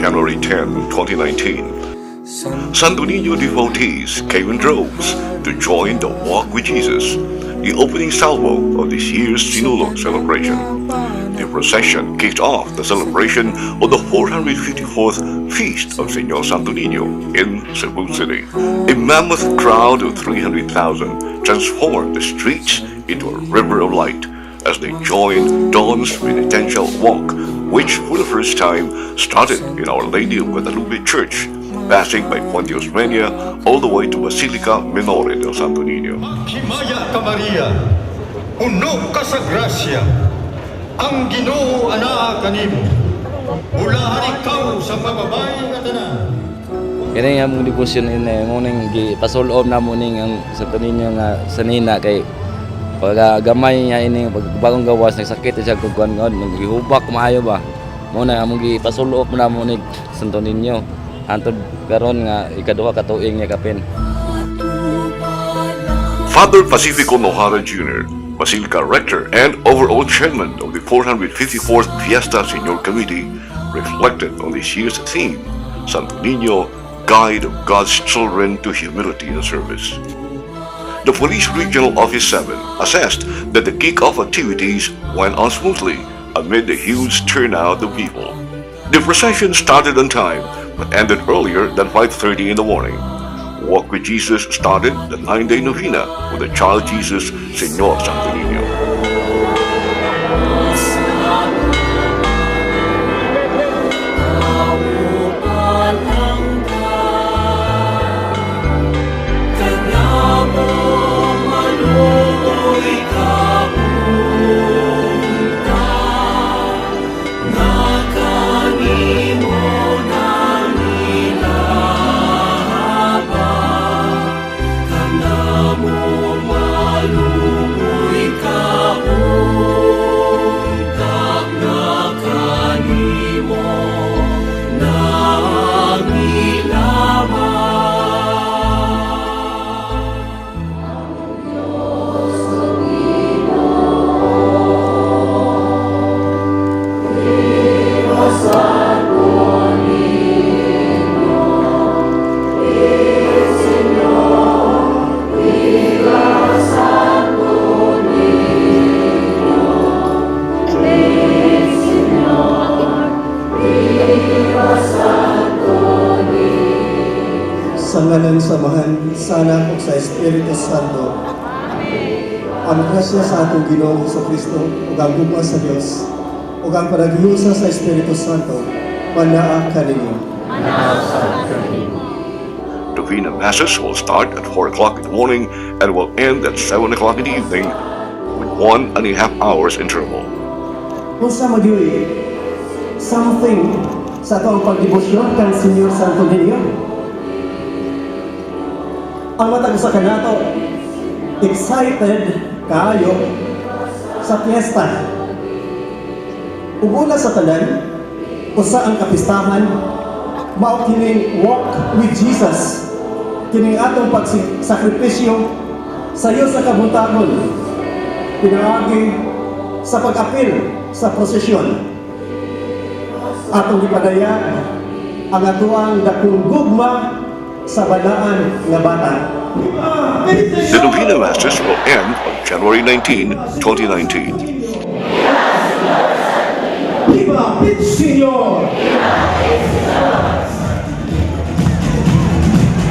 January 10, 2019, Santo Niño devotees came in droves to join the Walk with Jesus, the opening salvo of this year's Sinulog celebration. The procession kicked off the celebration of the 454th Feast of Señor Santo Niño in Cebu City. A mammoth crowd of 300,000 transformed the streets into a river of light as they joined Dawn's penitential walk, which for the first time started in Our Lady of Guadalupe Church, passing by Puente Osmeña all the way to Basilica Minore del Santo Niño. Himaya ka Maria, puno ka sa grasya, ang Ginoo ana kanimo. Ulahan ikaw sa bababay nga tanan. Kini nga mong devotion ini ngunang gipasulob na mo ning ang Santo Niño nga sanina kay pag gamay niya ini pag bagong gawas nagsakit siya kuan ngon gihubak maayo ba. Mo na among gipasulob na mo ning Santo Niño. Antod karon nga ikaduha ka tuig niya kapin. Father Pacifico Nojara Jr., Basilica Rector and overall chairman of the 454th Fiesta Señor Committee, reflected on this year's theme, Santo Niño, Guide of God's Children to Humility and Service. The Police Regional Office 7 assessed that the kickoff activities went on smoothly amid the huge turnout of people. The procession started on time but ended earlier than 5:30 in the morning. Walk with Jesus started the 9-day novena with the child Jesus, Señor Santo Niño. Sa ngalan samahan, sana po sa Espiritu Santo. Ang grasya sa atong Ginoo sa Kristo, ug ang gugma sa Dios, ug ang panagilusa sa Espiritu Santo, manaa kaninyo. Novena Masses will start at 4 o'clock in the morning and will end at 7 o'clock in the evening with 1.5 hours interval. Kung sa magyuri, something sa atong pagdebosyon kan Señor Santo Niño, ang matag sa kanato, excited kaayo sa fiesta. Uguna sa tanan, usa ang kapistahan, mao kining Walk with Jesus. Kining atong pagsakripisyo sa iyo sa kabuntagon, pinaagi sa pag-apil sa prosesyon. Atong gipadaya ang atuang dakong gugma sa balaan nga bata. The Novena Masses will end on January 19, 2019. Viva el Señor!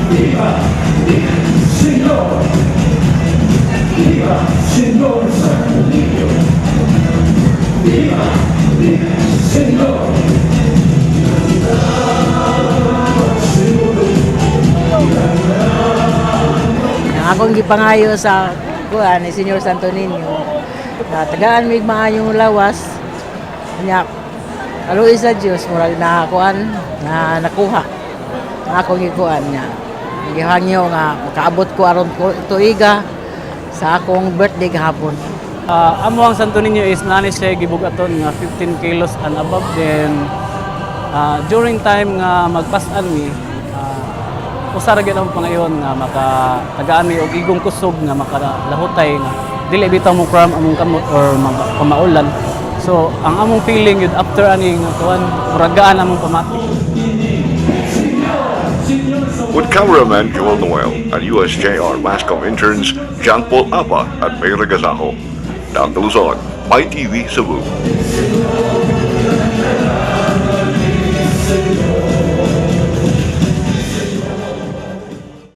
Viva el Señor! Viva Señor Santo Niño! Viva el Señor! Akong gipangayo sa kuan ni Señor Santo Niño na tagaan mig maayong lawas nya aluy sa Dios murag na kuan na nakuha akong gikuan nya gihangyo nga makaabot ko aron tuiga sa akong birthday gahapon. Amo ang Santo Niño is nani siya gibugaton nga 15 kilos and above. Then during time nga magpasan mi usara gyud ang pangayon nga makatagaan mi og igong kusog nga makalahutay nga dili bitaw mo cram among kamot or pamaulan. So ang among feeling yun after ani nga kuan muragaan among pamati. with cameraman Joel Noel and USJR Mascom interns John Paul Apa at May Regazaho. Down the Luzon, MyTV Cebu.